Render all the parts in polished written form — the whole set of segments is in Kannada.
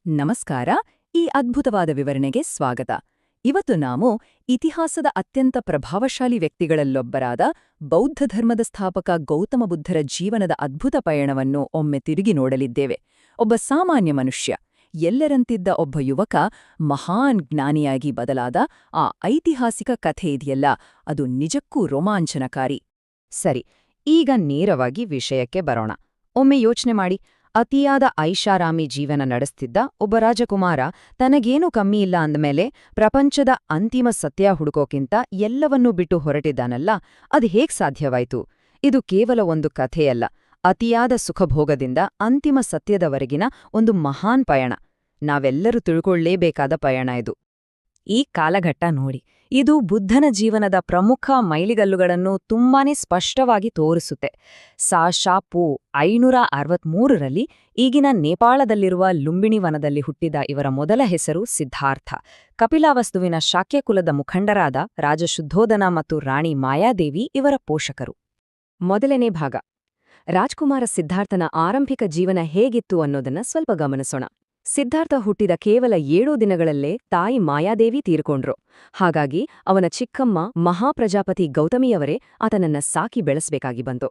ನಮಸ್ಕಾರ. ಈ ಅದ್ಭುತವಾದ ವಿವರಣೆಗೆ ಸ್ವಾಗತ. ಇವತ್ತು ನಾವು ಇತಿಹಾಸದ ಅತ್ಯಂತ ಪ್ರಭಾವಶಾಲಿ ವ್ಯಕ್ತಿಗಳಲ್ಲೊಬ್ಬರಾದ ಬೌದ್ಧ ಧರ್ಮದ ಸ್ಥಾಪಕ ಗೌತಮ ಬುದ್ಧರ ಜೀವನದ ಅದ್ಭುತ ಪಯಣವನ್ನು ಒಮ್ಮೆ ತಿರುಗಿ ನೋಡಲಿದ್ದೇವೆ. ಒಬ್ಬ ಸಾಮಾನ್ಯ ಮನುಷ್ಯ, ಎಲ್ಲರಂತಿದ್ದ ಒಬ್ಬ ಯುವಕ, ಮಹಾನ್ ಜ್ಞಾನಿಯಾಗಿ ಬದಲಾದ ಆ ಐತಿಹಾಸಿಕ ಕಥೆ ಇದೆಯಲ್ಲ, ಅದು ನಿಜಕ್ಕೂ ರೋಮಾಂಚನಕಾರಿ. ಸರಿ, ಈಗ ನೇರವಾಗಿ ವಿಷಯಕ್ಕೆ ಬರೋಣ. ಒಮ್ಮೆ ಯೋಚನೆ ಮಾಡಿ, ಅತಿಯಾದ ಐಷಾರಾಮಿ ಜೀವನ ನಡೆಸ್ತಿದ್ದ ಒಬ್ಬ ರಾಜಕುಮಾರ ತನಗೇನೂ ಕಮ್ಮಿಯಿಲ್ಲ ಅಂದಮೇಲೆ ಪ್ರಪಂಚದ ಅಂತಿಮ ಸತ್ಯ ಹುಡುಕೋಕ್ಕಿಂತ ಎಲ್ಲವನ್ನೂ ಬಿಟ್ಟು ಹೊರಟಿದ್ದಾನಲ್ಲ, ಅದು ಹೇಗ್ ಸಾಧ್ಯವಾಯ್ತು? ಇದು ಕೇವಲ ಒಂದು ಕಥೆಯಲ್ಲ, ಅತಿಯಾದ ಸುಖಭೋಗದಿಂದ ಅಂತಿಮ ಸತ್ಯದವರೆಗಿನ ಒಂದು ಮಹಾನ್ ಪಯಣ. ನಾವೆಲ್ಲರೂ ತಿಳ್ಕೊಳ್ಳೇಬೇಕಾದ ಪಯಣ ಇದು. ಈ ಕಾಲಘಟ್ಟ ನೋಡಿ, ಇದು ಬುದ್ಧನ ಜೀವನದ ಪ್ರಮುಖ ಮೈಲಿಗಲ್ಲುಗಳನ್ನು ತುಂಬಾನೇ ಸ್ಪಷ್ಟವಾಗಿ ತೋರಿಸುತ್ತೆ. ಸಾ.ಶಾ.ಪೂ. 563ರಲ್ಲಿ ಈಗಿನ ನೇಪಾಳದಲ್ಲಿರುವ ಲುಂಬಿನಿ ವನದಲ್ಲಿ ಹುಟ್ಟಿದ ಇವರ ಮೊದಲ ಹೆಸರು ಸಿದ್ಧಾರ್ಥ. ಕಪಿಲಾವಸ್ತುವಿನ ಶಾಕ್ಯಕುಲದ ಮುಖಂಡರಾದ ರಾಜ ಶುದ್ಧೋಧನ ಮತ್ತು ರಾಣಿ ಮಾಯಾದೇವಿ ಇವರ ಪೋಷಕರು. ಮೊದಲನೇ ಭಾಗ, ರಾಜ್ಕುಮಾರ ಸಿದ್ಧಾರ್ಥನ ಆರಂಭಿಕ ಜೀವನ ಹೇಗಿತ್ತು ಅನ್ನೋದನ್ನ ಸ್ವಲ್ಪ ಗಮನಿಸೋಣ. ಸಿದ್ಧಾರ್ಥ ಹುಟ್ಟಿದ ಕೇವಲ 7 ದಿನಗಳಲ್ಲೇ ತಾಯಿ ಮಾಯಾದೇವಿ ತೀರ್ಕೊಂಡ್ರು. ಹಾಗಾಗಿ ಅವನ ಚಿಕ್ಕಮ್ಮ ಮಹಾಪ್ರಜಾಪತಿ ಗೌತಮಿಯವರೇ ಆತನನ್ನ ಸಾಕಿ ಬೆಳೆಸಬೇಕಾಗಿ ಬಂತು.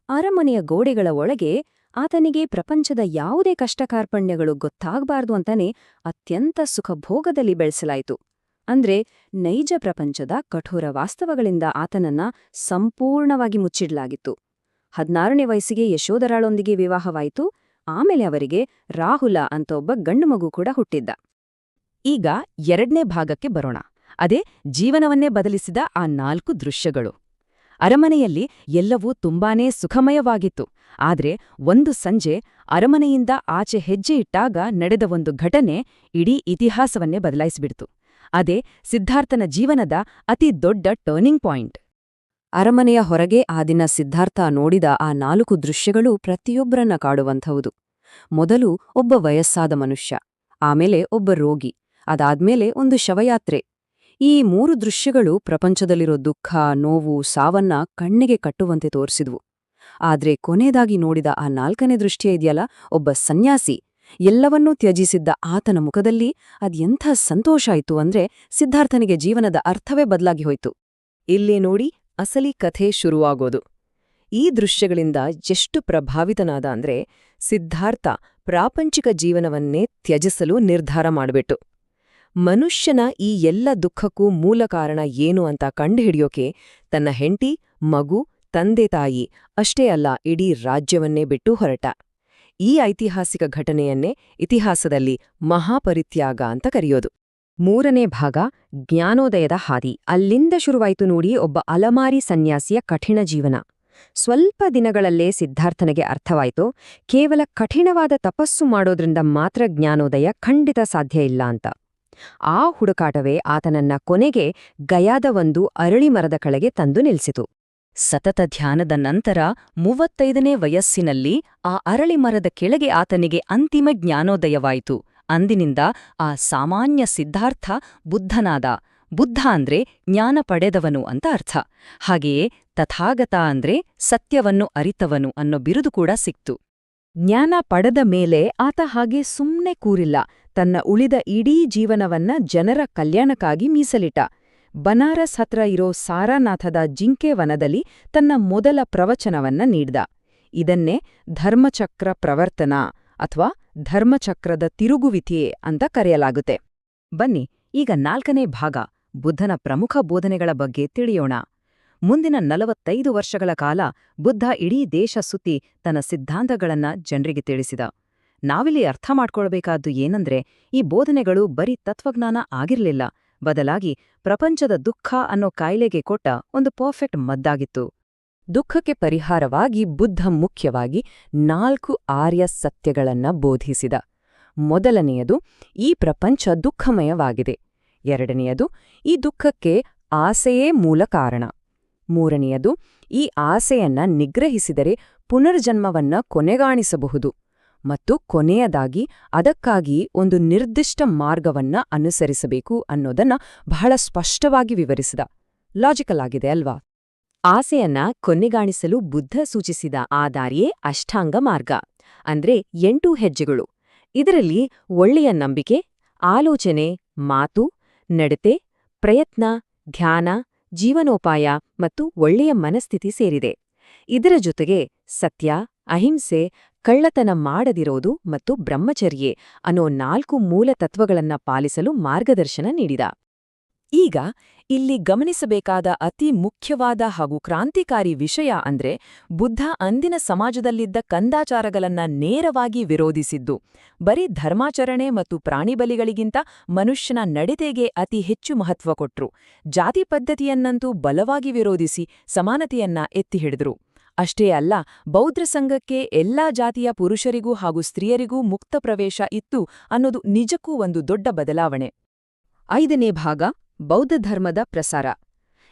ಅರಮನೆಯ ಗೋಡೆಗಳ ಒಳಗೆ ಆತನಿಗೆ ಪ್ರಪಂಚದ ಯಾವುದೇ ಕಷ್ಟಕಾರ್ಪಣ್ಯಗಳು ಗೊತ್ತಾಗಬಾರ್ದು ಅಂತಾನೆ ಅತ್ಯಂತ ಸುಖಭೋಗದಲ್ಲಿ ಬೆಳೆಸಲಾಯಿತು. ಅಂದ್ರೆ ನೈಜ ಪ್ರಪಂಚದ ಕಠೋರ ವಾಸ್ತವಗಳಿಂದ ಆತನನ್ನ ಸಂಪೂರ್ಣವಾಗಿ ಮುಚ್ಚಿಡ್ಲಾಗಿತ್ತು. 16ನೇ ವಯಸ್ಸಿಗೆ ಯಶೋಧರಾಳೊಂದಿಗೆ ವಿವಾಹವಾಯಿತು. ಆಮೇಲೆ ಅವರಿಗೆ ರಾಹುಲ ಅಂತ ಒಬ್ಬ ಗಂಡು ಮಗು ಕೂಡ ಹುಟ್ಟಿದ್ದ. ಈಗ 2ನೇ ಭಾಗಕ್ಕೆ ಬರೋಣ. ಅದೇ ಜೀವನವನ್ನೇ ಬದಲಿಸಿದ ಆ 4 ದೃಶ್ಯಗಳು. ಅರಮನೆಯಲ್ಲಿ ಎಲ್ಲವೂ ತುಂಬಾನೇ ಸುಖಮಯವಾಗಿತ್ತು. ಆದ್ರೆ ಒಂದು ಸಂಜೆ ಅರಮನೆಯಿಂದ ಆಚೆ ಹೆಜ್ಜೆ ಇಟ್ಟಾಗ ನಡೆದ ಒಂದು ಘಟನೆ ಇಡೀ ಇತಿಹಾಸವನ್ನೇ ಬದಲಾಯಿಸಿಬಿಡ್ತು. ಅದೇ ಸಿದ್ಧಾರ್ಥನ ಜೀವನದ ಅತಿ ದೊಡ್ಡ ಟರ್ನಿಂಗ್ ಪಾಯಿಂಟ್. ಅರಮನೆಯ ಹೊರಗೆ ಆ ದಿನ ಸಿದ್ಧಾರ್ಥ ನೋಡಿದ ಆ 4 ದೃಶ್ಯಗಳು ಪ್ರತಿಯೊಬ್ಬರನ್ನ ಕಾಡುವಂಥವುದು. ಮೊದಲು ಒಬ್ಬ ವಯಸ್ಸಾದ ಮನುಷ್ಯ, ಆಮೇಲೆ ಒಬ್ಬ ರೋಗಿ, ಅದಾದ್ಮೇಲೆ ಒಂದು ಶವಯಾತ್ರೆ. ಈ 3 ದೃಶ್ಯಗಳು ಪ್ರಪಂಚದಲ್ಲಿರೋ ದುಃಖ, ನೋವು, ಸಾವನ್ನ ಕಣ್ಣಿಗೆ ಕಟ್ಟುವಂತೆ ತೋರಿಸಿದ್ವು. ಆದ್ರೆ ಕೊನೆಯದಾಗಿ ನೋಡಿದ ಆ 4ನೇ ದೃಶ್ಯ ಇದೆಯಲ್ಲ, ಒಬ್ಬ ಸನ್ಯಾಸಿ, ಎಲ್ಲವನ್ನೂ ತ್ಯಜಿಸಿದ್ದ ಆತನ ಮುಖದಲ್ಲಿ ಅದೆಂಥ ಸಂತೋಷ ಆಯ್ತು ಅಂದ್ರೆ ಸಿದ್ಧಾರ್ಥನಿಗೆ ಜೀವನದ ಅರ್ಥವೇ ಬದಲಾಗಿ ಹೋಯ್ತು. ಇಲ್ಲೇ ನೋಡಿ ಅಸಲಿ ಕಥೆ ಶುರುವಾಗೋದು. ಈ ದೃಶ್ಯಗಳಿಂದ ಎಷ್ಟು ಪ್ರಭಾವಿತನಾದ ಅಂದ್ರೆ ಸಿದ್ಧಾರ್ಥ ಪ್ರಾಪಂಚಿಕ ಜೀವನವನ್ನೇ ತ್ಯಜಿಸಲು ನಿರ್ಧಾರ ಮಾಡಿಬಿಟ್ಟು. ಮನುಷ್ಯನ ಈ ಎಲ್ಲ ದುಃಖಕ್ಕೂ ಮೂಲ ಕಾರಣ ಏನು ಅಂತ ಕಂಡುಹಿಡಿಯೋಕೆ ತನ್ನ ಹೆಂಡತಿ, ಮಗು, ತಂದೆ ತಾಯಿ ಅಷ್ಟೇ ಅಲ್ಲ, ಇಡೀ ರಾಜ್ಯವನ್ನೇ ಬಿಟ್ಟು ಹೊರಟ. ಈ ಐತಿಹಾಸಿಕ ಘಟನೆಯನ್ನೇ ಇತಿಹಾಸದಲ್ಲಿ ಮಹಾಪರಿತ್ಯಾಗ ಅಂತ ಕರೆಯೋದು. 3ನೇ ಭಾಗ, ಜ್ಞಾನೋದಯದ ಹಾದಿ. ಅಲ್ಲಿಂದ ಶುರುವಾಯ್ತು ನೋಡಿ ಒಬ್ಬ ಅಲಮಾರಿ ಸನ್ಯಾಸಿಯ ಕಠಿಣ ಜೀವನ. ಸ್ವಲ್ಪ ದಿನಗಳಲ್ಲೇ ಸಿದ್ಧಾರ್ಥನಿಗೆ ಅರ್ಥವಾಯ್ತು, ಕೇವಲ ಕಠಿಣವಾದ ತಪಸ್ಸು ಮಾಡೋದ್ರಿಂದ ಮಾತ್ರ ಜ್ಞಾನೋದಯ ಖಂಡಿತ ಸಾಧ್ಯ ಇಲ್ಲ ಅಂತ. ಆ ಹುಡುಕಾಟವೇ ಆತನನ್ನ ಕೊನೆಗೆ ಗಯಾದ ಒಂದು ಅರಳಿ ಮರದ ಕೆಳಗೆ ತಂದು ನಿಲ್ಸಿತು. ಸತತ ಧ್ಯಾನದ ನಂತರ 35ನೇ ವಯಸ್ಸಿನಲ್ಲಿ ಆ ಅರಳಿ ಮರದ ಕೆಳಗೆ ಆತನಿಗೆ ಅಂತಿಮ ಜ್ಞಾನೋದಯವಾಯಿತು. ಅಂದಿನಿಂದ ಆ ಸಾಮಾನ್ಯ ಸಿದ್ಧಾರ್ಥ ಬುದ್ಧನಾದ. ಬುದ್ಧ ಅಂದ್ರೆ ಜ್ಞಾನ ಪಡೆದವನು ಅಂತ ಅರ್ಥ. ಹಾಗೆಯೇ ತಥಾಗತ ಅಂದ್ರೆ ಸತ್ಯವನ್ನು ಅರಿತವನು ಅನ್ನೋ ಬಿರುದು ಕೂಡ ಸಿಕ್ತು. ಜ್ಞಾನ ಪಡೆದ ಮೇಲೆ ಆತ ಹಾಗೆ ಸುಮ್ನೆ ಕೂರಿಲ್ಲ. ತನ್ನ ಉಳಿದ ಇಡೀ ಜೀವನವನ್ನ ಜನರ ಕಲ್ಯಾಣಕ್ಕಾಗಿ ಮೀಸಲಿಟ್ಟ. ಬನಾರಸ್ ಹತ್ರ ಇರೋ ಸಾರಾನಾಥದ ಜಿಂಕೆ ವನದಲ್ಲಿ ತನ್ನ ಮೊದಲ ಪ್ರವಚನವನ್ನ ನೀಡ್ದ. ಇದನ್ನೇ ಧರ್ಮಚಕ್ರ ಪ್ರವರ್ತನ ಅಥವಾ ಧರ್ಮಚಕ್ರದ ತಿರುಗುವಿಕೆ ಅಂತ ಕರೆಯಲಾಗುತ್ತೆ. ಬನ್ನಿ ಈಗ 4ನೇ ಭಾಗ, ಬುದ್ಧನ ಪ್ರಮುಖ ಬೋಧನೆಗಳ ಬಗ್ಗೆ ತಿಳಿಯೋಣ. ಮುಂದಿನ 45 ವರ್ಷಗಳ ಕಾಲ ಬುದ್ಧ ಇಡೀ ದೇಶ ಸುತ್ತಿ ತನ್ನ ಸಿದ್ಧಾಂತಗಳನ್ನ ಜನರಿಗೆ ತಿಳಿಸಿದ. ನಾವಿಲ್ಲಿ ಅರ್ಥ ಮಾಡ್ಕೊಳ್ಬೇಕಾದ್ದು ಏನಂದ್ರೆ, ಈ ಬೋಧನೆಗಳು ಬರೀ ತತ್ವಜ್ಞಾನ ಆಗಿರ್ಲಿಲ್ಲ, ಬದಲಾಗಿ ಪ್ರಪಂಚದ ದುಃಖ ಅನ್ನೋ ಕಾಯಿಲೆಗೆ ಕೊಟ್ಟ ಒಂದು ಪರ್ಫೆಕ್ಟ್ ಮದ್ದಾಗಿತ್ತು. ದುಃಖಕ್ಕೆ ಪರಿಹಾರವಾಗಿ ಬುದ್ಧ ಮುಖ್ಯವಾಗಿ 4 ಆರ್ಯ ಸತ್ಯಗಳನ್ನ ಬೋಧಿಸಿದ. ಮೊದಲನೆಯದು, ಈ ಪ್ರಪಂಚ ದುಃಖಮಯವಾಗಿದೆ. 2ನೆಯದು, ಈ ದುಃಖಕ್ಕೆ ಆಸೆಯೇ ಮೂಲ ಕಾರಣ. 3ನೆಯದು, ಈ ಆಸೆಯನ್ನ ನಿಗ್ರಹಿಸಿದರೆ ಪುನರ್ಜನ್ಮವನ್ನ ಕೊನೆಗಾಣಿಸಬಹುದು. ಮತ್ತು ಕೊನೆಯದಾಗಿ, ಅದಕ್ಕಾಗಿ ಒಂದು ನಿರ್ದಿಷ್ಟ ಮಾರ್ಗವನ್ನ ಅನುಸರಿಸಬೇಕು ಅನ್ನೋದನ್ನ ಬಹಳ ಸ್ಪಷ್ಟವಾಗಿ ವಿವರಿಸಿದ. ಲಾಜಿಕಲ್ ಆಗಿದೆ ಅಲ್ವಾ? ಆಸೆಯನ್ನ ಕೊನೆಗಾಣಿಸಲು ಬುದ್ಧ ಸೂಚಿಸಿದ ಆ ದಾರಿಯೇ ಅಷ್ಟಾಂಗ ಮಾರ್ಗ. ಅಂದ್ರೆ 8 ಹೆಜ್ಜೆಗಳು. ಇದರಲ್ಲಿ ಒಳ್ಳೆಯ ನಂಬಿಕೆ, ಆಲೋಚನೆ, ಮಾತು, ನಡತೆ, ಪ್ರಯತ್ನ, ಧ್ಯಾನ, ಜೀವನೋಪಾಯ ಮತ್ತು ಒಳ್ಳೆಯ ಮನಸ್ಥಿತಿ ಸೇರಿದೆ. ಇದರ ಜೊತೆಗೆ ಸತ್ಯ, ಅಹಿಂಸೆ, ಕಳ್ಳತನ ಮಾಡದಿರೋದು ಮತ್ತು ಬ್ರಹ್ಮಚರ್ಯೆ ಅನ್ನೋ 4 ಮೂಲ ತತ್ವಗಳನ್ನ ಪಾಲಿಸಲು ಮಾರ್ಗದರ್ಶನ ನೀಡಿದ. ಈಗ ಇಲ್ಲಿ ಗಮನಿಸಬೇಕಾದ ಅತಿ ಮುಖ್ಯವಾದ ಹಾಗೂ ಕ್ರಾಂತಿಕಾರಿ ವಿಷಯ ಅಂದ್ರೆ ಬುದ್ಧ ಅಂದಿನ ಸಮಾಜದಲ್ಲಿದ್ದ ಕಂದಾಚಾರಗಳನ್ನ ನೇರವಾಗಿ ವಿರೋಧಿಸಿದ್ದು. ಬರೀ ಧರ್ಮಾಚರಣೆ ಮತ್ತು ಪ್ರಾಣಿಬಲಿಗಳಿಗಿಂತ ಮನುಷ್ಯನ ನಡತೆಗೆ ಅತಿ ಹೆಚ್ಚು ಮಹತ್ವ ಕೊಟ್ರು. ಜಾತಿ ಪದ್ಧತಿಯನ್ನಂತೂ ಬಲವಾಗಿ ವಿರೋಧಿಸಿ ಸಮಾನತೆಯನ್ನ ಎತ್ತಿ ಹಿಡಿದ್ರು. ಅಷ್ಟೇ ಅಲ್ಲ, ಬೌದ್ಧ ಸಂಘಕ್ಕೆ ಎಲ್ಲಾ ಜಾತಿಯ ಪುರುಷರಿಗೂ ಹಾಗೂ ಸ್ತ್ರೀಯರಿಗೂ ಮುಕ್ತ ಪ್ರವೇಶ ಇತ್ತು ಅನ್ನೋದು ನಿಜಕ್ಕೂ ಒಂದು ದೊಡ್ಡ ಬದಲಾವಣೆ. 5ನೇ ಭಾಗ ಬೌದ್ಧ ಧರ್ಮದ ಪ್ರಸಾರ.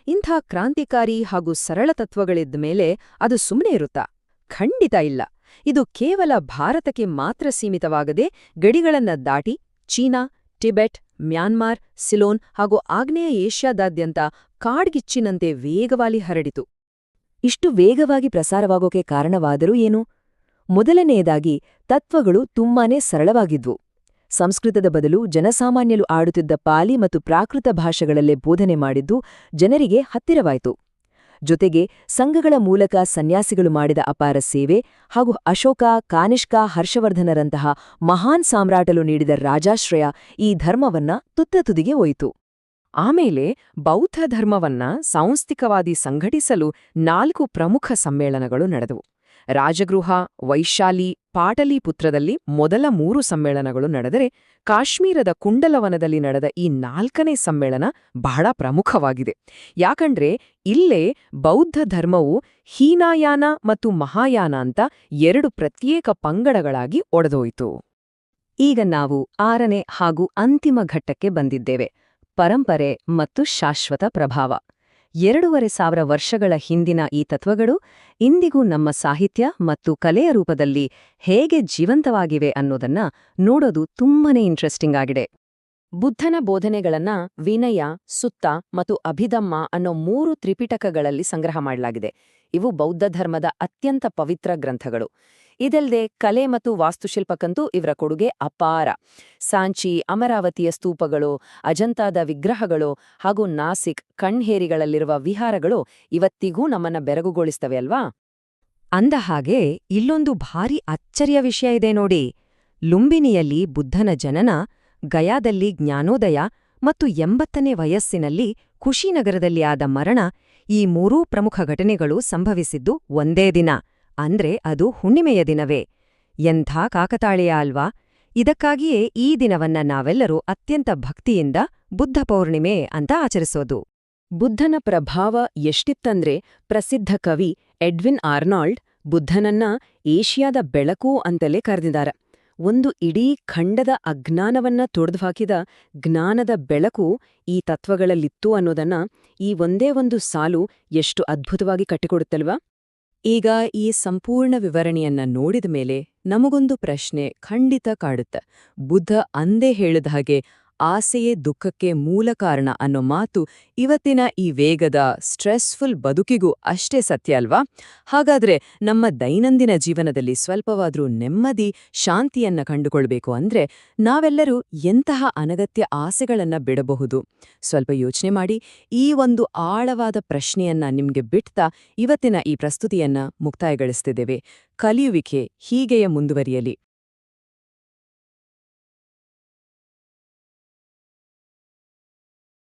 ಇಂಥ ಕ್ರಾಂತಿಕಾರಿ ಹಾಗೂ ಸರಳ ತತ್ವಗಳಿದ್ದ ಮೇಲೆ ಅದು ಸುಮ್ಮನೆ ಇರುತ್ತಾ? ಖಂಡಿತ ಇಲ್ಲ. ಇದು ಕೇವಲ ಭಾರತಕ್ಕೆ ಮಾತ್ರ ಸೀಮಿತವಾಗದೆ ಗಡಿಗಳನ್ನ ದಾಟಿ ಚೀನಾ, ಟಿಬೆಟ್, ಮ್ಯಾನ್ಮಾರ್, ಸಿಲೋನ್ ಹಾಗೂ ಆಗ್ನೇಯ ಏಷ್ಯಾದಾದ್ಯಂತ ಕಾಡ್ಗಿಚ್ಚಿನಂತೆ ವೇಗವಾಗಿ ಹರಡಿತು. ಇಷ್ಟು ವೇಗವಾಗಿ ಪ್ರಸಾರವಾಗೋಕೆ ಕಾರಣವಾದರೂ ಏನು? ಮೊದಲನೆಯದಾಗಿ ತತ್ವಗಳು ತುಂಬಾನೇ ಸರಳವಾಗಿದ್ವು. ಸಂಸ್ಕೃತದ ಬದಲು ಜನಸಾಮಾನ್ಯರು ಆಡುತ್ತಿದ್ದ ಪಾಲಿ ಮತ್ತು ಪ್ರಾಕೃತ ಭಾಷೆಗಳಲ್ಲೇ ಬೋಧನೆ ಮಾಡಿದ್ದು ಜನರಿಗೆ ಹತ್ತಿರವಾಯಿತು. ಜೊತೆಗೆ ಸಂಘಗಳ ಮೂಲಕ ಸನ್ಯಾಸಿಗಳು ಮಾಡಿದ ಅಪಾರ ಸೇವೆ ಹಾಗೂ ಅಶೋಕ, ಕಾನಿಷ್ಕ, ಹರ್ಷವರ್ಧನರಂತಹ ಮಹಾನ್ ಸಾಮ್ರಾಟರು ನೀಡಿದ ರಾಜಾಶ್ರಯ ಈ ಧರ್ಮವನ್ನ ತುತ್ತತುದಿಗೆ ಒಯ್ತು. ಆಮೇಲೆ ಬೌದ್ಧ ಧರ್ಮವನ್ನ ಸಾಂಸ್ಥಿಕವಾಗಿ ಸಂಘಟಿಸಲು 4 ಪ್ರಮುಖ ಸಮ್ಮೇಳನಗಳು ನಡೆದವು. ರಾಜಗೃಹ, ವೈಶಾಲಿ, ಪಾಟಲಿಪುತ್ರದಲ್ಲಿ ಮೊದಲ 3 ಸಮ್ಮೇಳನಗಳು ನಡೆದರೆ, ಕಾಶ್ಮೀರದ ಕುಂಡಲವನದಲ್ಲಿ ನಡೆದ ಈ 4ನೇ ಸಮ್ಮೇಳನ ಬಹಳ ಪ್ರಮುಖವಾಗಿದೆ. ಯಾಕಂದ್ರೆ ಇಲ್ಲೇ ಬೌದ್ಧ ಧರ್ಮವು ಹೀನಾಯಾನ ಮತ್ತು ಮಹಾಯಾನ ಅಂತ 2 ಪ್ರತ್ಯೇಕ ಪಂಗಡಗಳಾಗಿ ಒಡೆದೋಯಿತು. ಈಗ ನಾವು 6ನೇ ಹಾಗೂ ಅಂತಿಮ ಘಟ್ಟಕ್ಕೆ ಬಂದಿದ್ದೇವೆ: ಪರಂಪರೆ ಮತ್ತು ಶಾಶ್ವತ ಪ್ರಭಾವ. 2500 ವರ್ಷಗಳ ಹಿಂದಿನ ಈ ತತ್ವಗಳು ಇಂದಿಗೂ ನಮ್ಮ ಸಾಹಿತ್ಯ ಮತ್ತು ಕಲೆಯ ರೂಪದಲ್ಲಿ ಹೇಗೆ ಜೀವಂತವಾಗಿವೆ ಅನ್ನೋದನ್ನ ನೋಡೋದು ತುಂಬಾನೇ ಇಂಟ್ರೆಸ್ಟಿಂಗ್ ಆಗಿದೆ. ಬುದ್ಧನ ಬೋಧನೆಗಳನ್ನ ವಿನಯ, ಸುತ್ತ ಮತ್ತು ಅಭಿಧಮ್ಮ ಅನ್ನೋ 3 ತ್ರಿಪಿಟಕಗಳಲ್ಲಿ ಸಂಗ್ರಹ ಮಾಡಲಾಗಿದೆ. ಇವು ಬೌದ್ಧ ಧರ್ಮದ ಅತ್ಯಂತ ಪವಿತ್ರ ಗ್ರಂಥಗಳು. ಇದಲ್ಲದೆ ಕಲೆ ಮತ್ತು ವಾಸ್ತುಶಿಲ್ಪಕ್ಕಂತೂ ಇವರ ಕೊಡುಗೆ ಅಪಾರ. ಸಾಂಚಿ, ಅಮರಾವತಿಯ ಸ್ತೂಪಗಳು, ಅಜಂತಾದ ವಿಗ್ರಹಗಳು ಹಾಗೂ ನಾಸಿಕ್, ಕಣ್ಹೇರಿಗಳಲ್ಲಿರುವ ವಿಹಾರಗಳು ಇವತ್ತಿಗೂ ನಮ್ಮನ್ನ ಬೆರಗುಗೊಳಿಸ್ತವೆ ಅಲ್ವಾ? ಅಂದಹಾಗೆ ಇಲ್ಲೊಂದು ಭಾರಿ ಅಚ್ಚರಿಯ ವಿಷಯ ಇದೆ ನೋಡಿ. ಲುಂಬಿನಿಯಲ್ಲಿ ಬುದ್ಧನ ಜನನ, ಗಯಾದಲ್ಲಿ ಜ್ಞಾನೋದಯ ಮತ್ತು 80ನೇ ವಯಸ್ಸಿನಲ್ಲಿ ಕುಶಿನಗರದಲ್ಲಿ ಆದ ಮರಣ, ಈ 3 ಪ್ರಮುಖ ಘಟನೆಗಳು ಸಂಭವಿಸಿದ್ದು ಒಂದೇ ದಿನ. ಅಂದ್ರೆ ಅದು ಹುಣ್ಣಿಮೆಯ ದಿನವೇ. ಎಂಥ ಕಾಕತಾಳೀಯ ಅಲ್ವಾ? ಇದಕ್ಕಾಗಿಯೇ ಈ ದಿನವನ್ನ ನಾವೆಲ್ಲರೂ ಅತ್ಯಂತ ಭಕ್ತಿಯಿಂದ ಬುದ್ಧ ಪೌರ್ಣಿಮೆ ಅಂತ ಆಚರಿಸೋದು. ಬುದ್ಧನ ಪ್ರಭಾವ ಎಷ್ಟಿತ್ತಂದ್ರೆ ಪ್ರಸಿದ್ಧ ಕವಿ ಎಡ್ವಿನ್ ಆರ್ನಾಲ್ಡ್ ಬುದ್ಧನನ್ನ ಏಷ್ಯಾದ ಬೆಳಕು ಅಂತಲೇ ಕರೆದಿದ್ದಾರೆ. ಒಂದು ಇಡೀ ಖಂಡದ ಅಜ್ಞಾನವನ್ನ ತೊಡೆದುಹಾಕಿದ ಜ್ಞಾನದ ಬೆಳಕು ಈ ತತ್ವಗಳಲ್ಲಿತ್ತು ಅನ್ನೋದನ್ನ ಈ ಒಂದೇ ಒಂದು ಸಾಲು ಎಷ್ಟು ಅದ್ಭುತವಾಗಿ ಕಟ್ಟಿಕೊಡುತ್ತಲ್ವಾ? ಈಗ ಈ ಸಂಪೂರ್ಣ ವಿವರಣೆಯನ್ನ ನೋಡಿದ ಮೇಲೆ ನಮಗೊಂದು ಪ್ರಶ್ನೆ ಖಂಡಿತ ಕಾಡುತ್ತೆ. ಬುದ್ಧ ಅಂದೇ ಹೇಳಿದ ಹಾಗೆ ಆಸೆಯೇ ದುಃಖಕ್ಕೆ ಮೂಲ ಕಾರಣ ಅನ್ನೋ ಮಾತು ಇವತ್ತಿನ ಈ ವೇಗದ ಸ್ಟ್ರೆಸ್ಫುಲ್ ಬದುಕಿಗೂ ಅಷ್ಟೇ ಸತ್ಯ ಅಲ್ವಾ? ಹಾಗಾದ್ರೆ ನಮ್ಮ ದೈನಂದಿನ ಜೀವನದಲ್ಲಿ ಸ್ವಲ್ಪವಾದ್ರೂ ನೆಮ್ಮದಿ, ಶಾಂತಿಯನ್ನ ಕಂಡುಕೊಳ್ಬೇಕು ಅಂದ್ರೆ ನಾವೆಲ್ಲರೂ ಎಂತಹ ಅನಗತ್ಯ ಆಸೆಗಳನ್ನ ಬಿಡಬಹುದು? ಸ್ವಲ್ಪ ಯೋಚನೆ ಮಾಡಿ. ಈ ಒಂದು ಆಳವಾದ ಪ್ರಶ್ನೆಯನ್ನ ನಿಮ್ಗೆ ಬಿಡ್ತಾ ಇವತ್ತಿನ ಈ ಪ್ರಸ್ತುತಿಯನ್ನ ಮುಕ್ತಾಯಗೊಳಿಸ್ತಿದ್ದೇವೆ. ಕಲಿಯುವಿಕೆ ಹೀಗೆಯೇ ಮುಂದುವರಿಯಲಿ.